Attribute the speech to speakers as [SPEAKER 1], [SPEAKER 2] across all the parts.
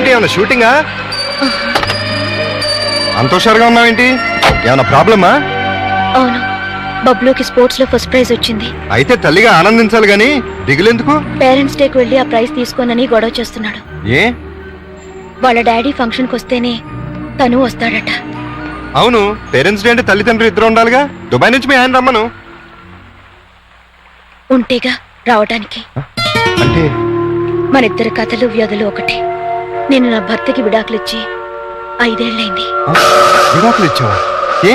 [SPEAKER 1] ఏంటి ఏమన్నా షూటింగా? అంత హుషారుగా ఉన్నావేంటి? ఏమన్నా ప్రాబ్లమా?
[SPEAKER 2] అవును, బబ్లూకి స్పోర్ట్స్ లో ఫస్ట్ ప్రైజ్ వచ్చింది.
[SPEAKER 1] అయితే తల్లిగా ఆనందించాలి గాని దిగులెందుకు?
[SPEAKER 2] పేరెంట్స్ డేకి వెళ్ళి ఆ ప్రైజ్ తీసుకోనని గొడవ చేస్తున్నాడు.
[SPEAKER 1] ఏ?
[SPEAKER 2] వాళ్ళ డాడీ ఫంక్షన్ కి వస్తేనే తను వస్తాడట.
[SPEAKER 1] అవును, పేరెంట్స్ డే అంటే తల్లిదండ్రులు ఇద్దరు ఉండాలిగా. దుబాయ్ నుంచి మీ ఆయన రమ్మను.
[SPEAKER 2] ఉంటేగా రావడానికి.
[SPEAKER 1] అంటే
[SPEAKER 2] మన ఇద్దరి కథలు వ్యాధులు ఒకటే. నేను నా భర్తకి విడాకులిచ్చి 5 ఏళ్లైంది.
[SPEAKER 1] విడాకులు ఇచ్చావా? ఏ?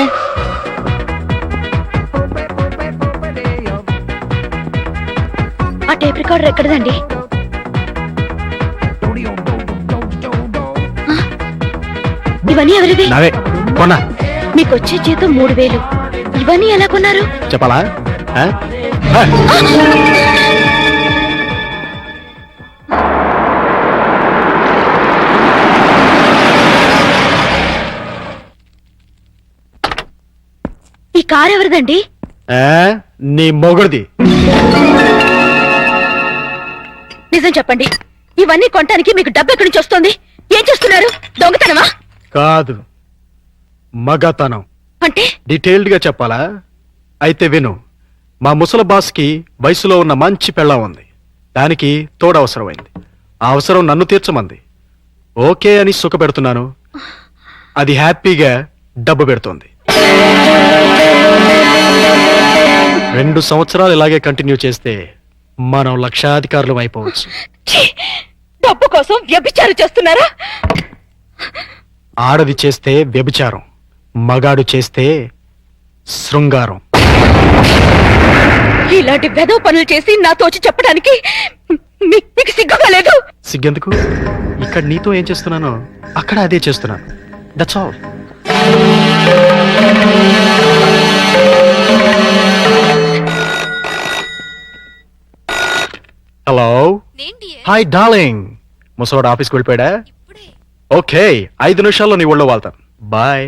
[SPEAKER 2] ఆ టేప్ రికార్డర్ ఎక్కడదండి? ఇవన్నీ ఎవరివి? మీకు వచ్చే జీతం 3000. ఇవన్నీ ఎలా కొన్నారు?
[SPEAKER 3] చెప్పాలా?
[SPEAKER 2] ఈ కార్ ఎవరిదండి?
[SPEAKER 3] నీ మొగుడిది.
[SPEAKER 2] నిజం చెప్పండి, ఇవన్నీ కొనటానికి మీకు డబ్బు ఎక్కడి నుంచి వస్తుంది? ఏం చేస్తున్నారు? దొంగతనమా?
[SPEAKER 3] కాదు, మగతనం.
[SPEAKER 2] అంటే
[SPEAKER 3] డీటెయిల్డ్ గా చెప్పాలా? అయితే విను. మా ముసలి బాస్కి వయసులో ఉన్న మంచి పెళ్ళం ఉంది. దానికి తోడు అవసరమైంది. ఆ అవసరం నన్ను తీర్చమంది. ఓకే అని సుఖ పెడుతున్నాను. అది హ్యాపీగా డబ్బు పెడుతోంది. 2 సంవత్సరాలు ఇలాగే కంటిన్యూ చేస్తే మనం లక్షాధికారులు అయిపోవచ్చు.
[SPEAKER 2] డబ్బు కోసం వ్యభిచారం చేస్తున్నారా?
[SPEAKER 3] ఆడది చేస్తే వ్యభిచారం, మగాడు చేస్తే శృంగారం.
[SPEAKER 2] ఇలాంటి వెధవ పనులు చేసి నాతో వచ్చి చెప్పడానికి మీకు సిగ్గుగా లేదు?
[SPEAKER 3] సిగ్గెందుకు? ఇక్కడ నీతో ఏం చేస్తున్నానో అక్కడ అదే చేస్తున్నాను. That's all. Hello, hi darling. ముసవాడు ఆఫీస్కి వెళ్ళిపోయాడా? ఓకే, 5 నిమిషాల్లో నీ ఒళ్ళో వాళ్తాను. బాయ్.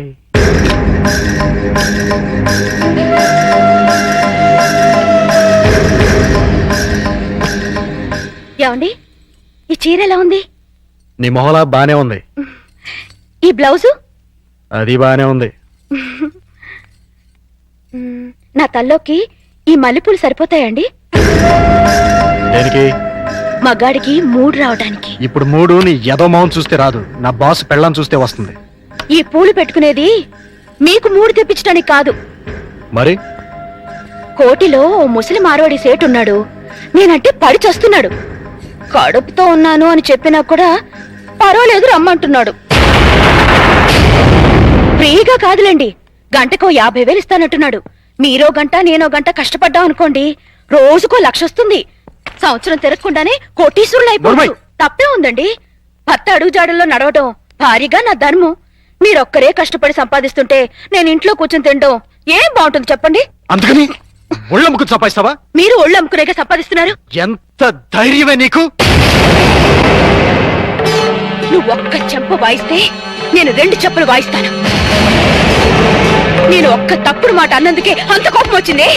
[SPEAKER 2] ఏమండి, ఈ చీర ఎలా ఉంది?
[SPEAKER 3] నీ మొహలా బానే ఉంది.
[SPEAKER 2] ఈ బ్లౌజు?
[SPEAKER 3] అది బానే ఉంది.
[SPEAKER 2] నా తల్లోకి ఈ మల్లెపూలు సరిపోతాయండి?
[SPEAKER 3] దేనికి?
[SPEAKER 2] మగాడికి మూడు రావడానికి.
[SPEAKER 3] ఇప్పుడు 3 నీ ఎదో మౌన్ చూస్తే రాదు, నా బాస్ పెళ్ళం చూస్తే వస్తుంది.
[SPEAKER 2] ఈ పూలు పెట్టుకునేది మీకు 3 తెప్పించడానికి కాదు.
[SPEAKER 3] మరి
[SPEAKER 2] కోటిలో ఓ ముసలి మార్వాడి సేటు ఉన్నాడు. నేనంటే పడి చస్తున్నాడు. కడుపుతో ఉన్నాను అని చెప్పినా కూడా పర్వాలేదు రమ్మంటున్నాడు. ఫ్రీగా కాదులేండి, గంటకో 50,000 ఇస్తానంటున్నాడు. మీరో గంట నేనో గంట కష్టపడ్డాం అనుకోండి, రోజుకో 1,00,000 వస్తుంది. సంవత్సరం తిరగకుండానే కోటీశ్వరులు అయిపోతారు. తప్పే ఉందండి. భర్త అడుగుజాడల్లో నడవడం భారీగా నా ధర్మం. మీరొక్కరే కష్టపడి సంపాదిస్తుంటే నేను ఇంట్లో కూర్చొని తినడం ఏం బాగుంటుంది చెప్పండి?
[SPEAKER 3] అందుకని ఒళ్ళమ్ముకు సంపాదిస్తావా?
[SPEAKER 2] మీరు ఒళ్ళు అమ్ముకునేగా సంపాదిస్తున్నారు.
[SPEAKER 3] ఎంత ధైర్యమే నీకు?
[SPEAKER 2] నువ్వు ఒక్క చెంప వాయిస్తే నేను 2 చెప్పులు వాయిస్తాను. నేను ఒక్క తప్పుడు మాట అన్నందుకే అంత కోపం వచ్చింది.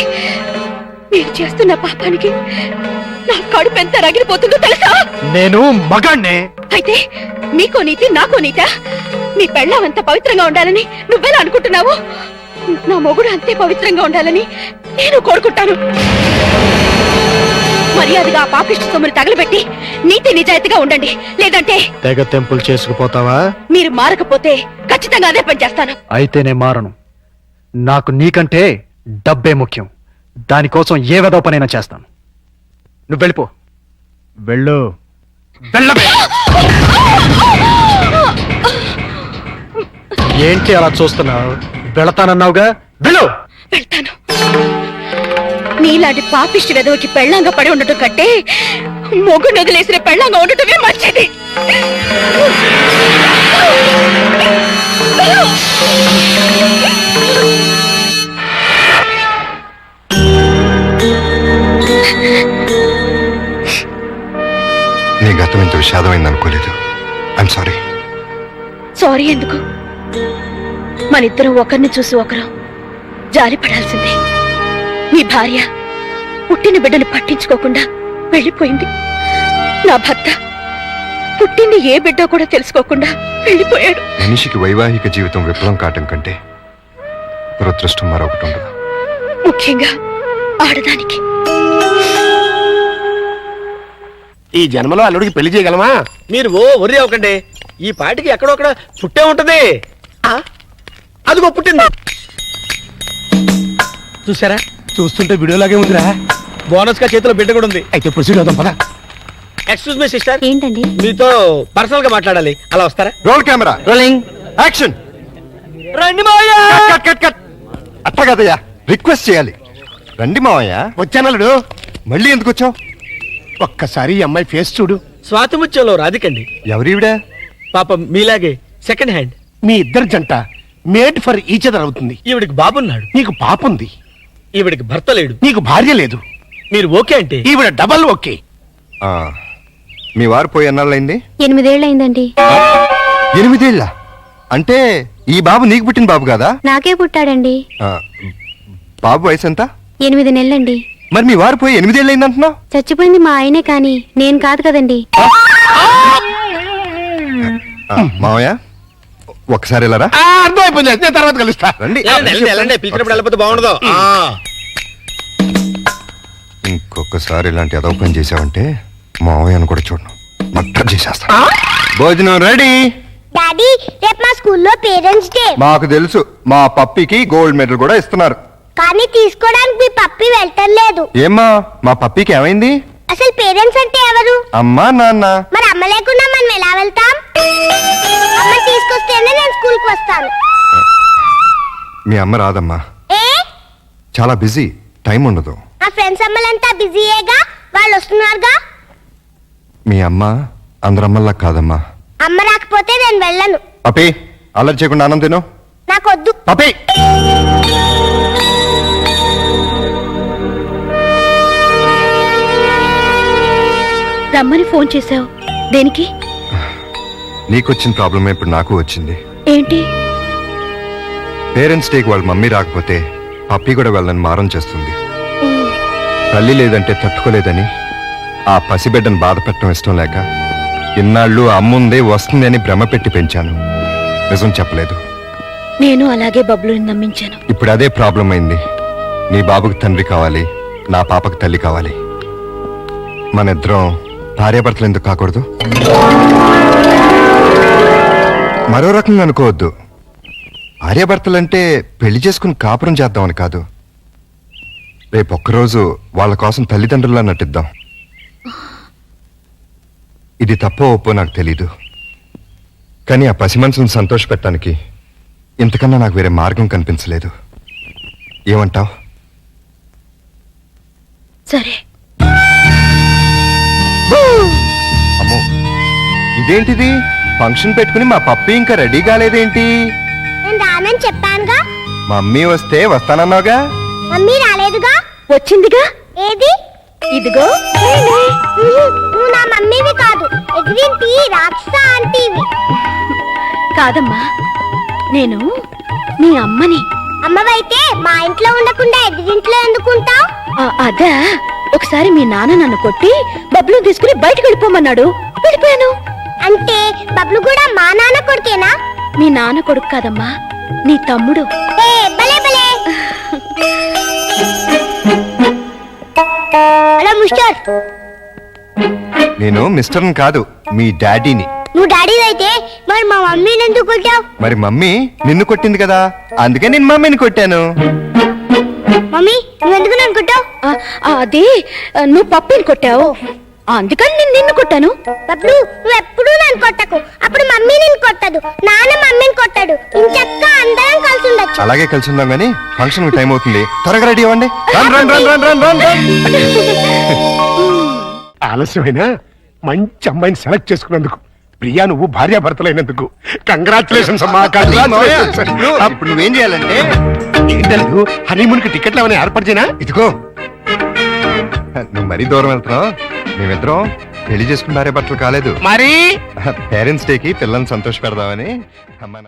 [SPEAKER 2] మీరు చేస్తున్న పాపానికి నా కడుపు ఎంత రగిలిపోతుందో తెలుసా?
[SPEAKER 3] నేను మగాణ్ణే.
[SPEAKER 2] అయితే మీకో నీతి నాకో నీతా? నీ పెళ్ళాం అంత పవిత్రంగా ఉండాలని నువ్వెలా అనుకుంటున్నావు? నా మొగుడు అంతే పవిత్రంగా ఉండాలని నేను కోరుకుంటాను. మర్యాదగా ఆ పాపిష్టి సొమ్ముని తగలబెట్టి నీతి నిజాయితీగా ఉండండి. లేదంటే
[SPEAKER 3] తెగ తెంపులు చేసుకుపోతావా?
[SPEAKER 2] మీరు మారకపోతే ఖచ్చితంగా అదే పని చేస్తాను.
[SPEAKER 3] అయితే నేను మారను. నాకు నీకంటే డబ్బే ముఖ్యం. దానికోసం ఏ వెధవ పనైనా చేస్తాను. నువ్వు వెళ్ళిపో. వెళ్ళు. వెళ్ళవే. ఏంటి అలా చూస్తున్నావు? వెళతానన్నావుగా, వెళ్ళు.
[SPEAKER 2] వెళ్తాను. నీలాంటి పాపిష్టి వెదవకి పెళ్ళంగా పడి ఉండటం కంటే మొగుడు వదిలేసిన పెళ్ళంగా ఉండటమే మంచిది.
[SPEAKER 1] నీ గతం ఇంత విషాదమైంది అనుకోలేదు. I'm sorry.
[SPEAKER 2] సారీ ఎందుకు? మనిద్దరం ఒకరిని చూసి ఒకరు జాలి పడాల్సిందే. మీ భార్య పుట్టిన బిడ్డను పట్టించుకోకుండా వెళ్ళిపోయింది. నా భర్త పుట్టింది ఏ బిడ్డ కూడా తెలుసుకోకుండా వెళ్ళిపోయాడు.
[SPEAKER 1] మనిషికి వైవాహిక జీవితం విఫలం కావటం కంటే దురదృష్టం మరొకటి ఉండదు.
[SPEAKER 2] ముఖ్యంగా ఆడదానికి.
[SPEAKER 4] ఈ జన్మలో అల్లుడికి పెళ్లి చేయగలమా?
[SPEAKER 5] మీరు ఒర్రి అవ్వకండి. ఈ పాటికి ఎక్కడొక్కడ పుట్టే ఉంటది. అదిగో పుట్టింది. చూసారా?
[SPEAKER 4] చూస్తుంటే వీడియోలాగే ఉందిరా.
[SPEAKER 5] బోనస్ గా చేతిలో బిడ్డ కూడా ఉంది.
[SPEAKER 4] అయితే ప్రొసీడ్ అవుదాం పద.
[SPEAKER 5] ఎక్స్క్యూజ్ మీ సిస్టర్,
[SPEAKER 2] ఏంటండి?
[SPEAKER 5] మీతో పర్సనల్ గా మాట్లాడాలి. అలా వస్తారా?
[SPEAKER 1] Roll camera
[SPEAKER 5] rolling
[SPEAKER 1] action.
[SPEAKER 5] రండి మావయ్య.
[SPEAKER 1] Cut cut cut. అట్ట కదయ్యా, రిక్వెస్ట్ చేయాలి. రండి మావయ్య.
[SPEAKER 4] వచ్చానల్లుడు.
[SPEAKER 1] మళ్ళీ ఎందుకు వచ్చావు?
[SPEAKER 4] ఒక్కసారి ఈ అమ్మాయి ఫేస్ చూడు.
[SPEAKER 5] స్వాతిముత్యంలో రాధికండి.
[SPEAKER 1] ఎవరివిడా?
[SPEAKER 5] పాపం మీలాగే సెకండ్ హ్యాండ్.
[SPEAKER 4] మీ ఇద్దరు జంట మేడ్ ఫర్ ఈచ్ అదర్ అవుతుంది.
[SPEAKER 5] ఈవిడికి బాబున్నాడు.
[SPEAKER 4] నీకు పాప ఉంది.
[SPEAKER 5] ఈవిడికి భర్త లేడు.
[SPEAKER 4] నీకు భార్య లేదు.
[SPEAKER 5] మీరు ఓకే అంటే
[SPEAKER 4] ఈవిడ డబల్ ఓకే.
[SPEAKER 1] ఆ, మీ వారు పోయి ఎన్నాళ్ళైంది?
[SPEAKER 2] 8 ఏళ్ళైందండి.
[SPEAKER 1] 8 ఏళ్ళ? అంటే ఈ బాబు నీకు పుట్టిన బాబు కాదా?
[SPEAKER 2] నాకే పుట్టాడండి.
[SPEAKER 1] ఆ, బాబు వయసు ఎంత?
[SPEAKER 2] 8 నెలలండి.
[SPEAKER 1] మరి మీ వారు పోయి 8 ఏళ్ళు అయిందంటున్నావు?
[SPEAKER 2] చచ్చిపోయింది మా ఆయనే కానీ నేను కాదు కదండి.
[SPEAKER 1] మావయ్య ఒకసారి వెళ్ళరా.
[SPEAKER 4] అర్థమైపోయింది. నేను తర్వాత కలుస్తా.
[SPEAKER 1] రండి.
[SPEAKER 5] వెళ్ళండి. పిలిచినప్పుడు వెళ్ళకపోతే బాగుండదు.
[SPEAKER 1] ఇంకొకసారి ఇలాంటి అదవ పని చేసావంటే మావయ్యను కూడా చూడను, మట్టర్ చేసేస్తా. భోజనం రెడీ.
[SPEAKER 6] డాడీ రేపు మా స్కూల్లో పేరెంట్స్ డే.
[SPEAKER 1] మాకు తెలుసు, మా పప్పికి గోల్డ్ మెడల్ కూడా ఇస్తున్నారు.
[SPEAKER 6] కానీ తీసుకోవడానికి మీ పప్పి వెళ్ళటలేదు.
[SPEAKER 1] ఏమ్మా, మా పప్పికి ఏమైంది?
[SPEAKER 6] అసలు పేరెంట్స్ అంటే ఎవరు?
[SPEAKER 1] అమ్మా నాన్న.
[SPEAKER 6] మరి అమ్మ లేకుండా మనం ఎలా వెళ్తాం? అమ్మ తీసుకొస్తేనే నేను స్కూల్ కి వస్తాను.
[SPEAKER 1] మీ అమ్మ రాదమ్మా,
[SPEAKER 6] ఏ?
[SPEAKER 1] చాలా బిజీ, టైం ఉండదు.
[SPEAKER 6] ఆ ఫ్రెండ్స్ అమ్మలంతా బిజీయేగా, వాళ్ళు వస్తున్నారుగా.
[SPEAKER 1] మీ అమ్మ అందరమ్మల్లా కాదమ్మా.
[SPEAKER 6] అమ్మ రాకపోతే నేను వెళ్ళను.
[SPEAKER 1] పప్పి అల్లరి చేయకుండా అన్నం తిను.
[SPEAKER 6] నాకొద్దు.
[SPEAKER 1] పప్పి.
[SPEAKER 2] రమ్మని ఫోన్ చేశావు దేనికి?
[SPEAKER 1] నీకొచ్చిన ప్రాబ్లమే ఇప్పుడు నాకు వచ్చింది.
[SPEAKER 2] ఏంటి?
[SPEAKER 1] పేరెంట్స్ డేకి వాళ్ళ మమ్మీ రాకపోతే పప్పి కూడా వెళ్ళని మారం చేస్తుంది. తల్లి లేదంటే తట్టుకోలేదని ఆ పసిబిడ్డను బాధ పెట్టడం ఇష్టం లేక ఇన్నాళ్ళు అమ్ముందే వస్తుంది అని భ్రమ పెట్టి పెంచాను. నిజం చెప్పలేదు.
[SPEAKER 2] నేను అలాగే బబ్లుని నమ్మించాను.
[SPEAKER 1] ఇప్పుడు అదే ప్రాబ్లం అయింది. నీ బాబుకి తండ్రి కావాలి, నా పాపకి తల్లి కావాలి. మన ఇద్దరం భార్యాభర్తలు ఎందుకు కాకూడదు? మరో రకంగా అనుకోవద్దు. భార్యాభర్తలంటే పెళ్లి చేసుకుని కాపురం చేద్దామని కాదు. రేపు ఒక్కరోజు వాళ్ళ కోసం తల్లిదండ్రుల్లా నటిద్దాం. ఇది తప్పో ఒప్పో నాకు తెలీదు, కానీ ఆ పసి మనసును సంతోష పెట్టడానికి ఇంతకన్నా నాకు వేరే మార్గం కనిపించలేదు. ఏమంటావ్?
[SPEAKER 2] సరే.
[SPEAKER 1] అమ్మో, ఇదేంటిది? ఫంక్షన్ పెట్టుకుని మా పప్పి ఇంకా రెడీ కాలేదేంటి?
[SPEAKER 6] నేను రానని చెప్పానుగా.
[SPEAKER 1] మమ్మీ వస్తే వస్తానన్నావుగా.
[SPEAKER 6] మమ్మీ రాలేదుగా.
[SPEAKER 2] వచ్చిందిగా.
[SPEAKER 6] ఏది?
[SPEAKER 2] ఇదిగో.
[SPEAKER 6] నువ్వు నా మమ్మీవి కాదు, ఎగ్రింటి రాక్షస ఆంటీవి.
[SPEAKER 2] కాదమ్మా, నేను నీ అమ్మని.
[SPEAKER 6] అమ్మవైతే మా ఇంట్లో ఉండకుండా ఎగ్రింట్లో ఎందుకుంటావు?
[SPEAKER 2] అదా, ఒకసారి మీ నాన్న నన్ను కొట్టి బబ్లు తీసుకుని బయటకు వెళ్ళిపోమన్నాడు, వెళ్ళిపోయాను.
[SPEAKER 6] అంటే బబ్లు కూడా మా నాన్న కొడుకేనా?
[SPEAKER 2] మీ నాన్న కొడుకు కాదమ్మా, నీ తమ్ముడు.
[SPEAKER 6] ఏ భలే భలే. Hello mister.
[SPEAKER 1] నేను మిస్టర్ని కాదు, మీ డాడీని.
[SPEAKER 6] నువ్వు డాడీ అయితే మరి మా మమ్మీని ఎందుకు కొట్టావు?
[SPEAKER 1] మరి మమ్మీ నిన్ను కొట్టింది కదా, అందుకే నేను మమ్మీని కొట్టాను.
[SPEAKER 6] మమ్మీ నువ్వెందుకు నన్ను కొట్టావు?
[SPEAKER 2] అది నువ్వు పప్పిని కొట్టావు, అందుకని నేను నిన్ను కొట్టాను.
[SPEAKER 6] బబ్లు నువ్వు ఎప్పుడూ నన్ను కొట్టకు, అప్పుడు మమ్మీ నిన్ను కొట్టదు, నాన్న మమ్మీని కొట్టాడు. ఇంచక్క అందరం కలిసి ఉండొచ్చు.
[SPEAKER 1] అలాగే కలిసి ఉందాం గానీ ఫంక్షన్ టైం అవుతుంది, త్వరగా రెడీ అవ్వండి. Run run run run run run run.
[SPEAKER 4] ఆలస్యమైనా మంచి అమ్మాయిని సెలెక్ట్ చేసుకున్నందుకు, ప్రియా నువ్వు భార్యాభర్తలైనందుకు కంగ్రాచులేషన్స్ అమ్మా.
[SPEAKER 1] ఇప్పుడు నువ్వేం చేయాలంటే,
[SPEAKER 4] ఏంటలేదు హనీమూన్ కి టికెట్లు ఏమైనా ఏర్పాటు చేయనా?
[SPEAKER 1] ఇదిగో నువ్వు మరీ దూరం వెళ్తున్నావు. మేమిద్దరం పెళ్లి చేసుకున్న భార్య భర్తలు కాలేదు,
[SPEAKER 4] మరి
[SPEAKER 1] పేరెంట్స్ డేకి పిల్లల్ని సంతోష పెడదామని అమ్మా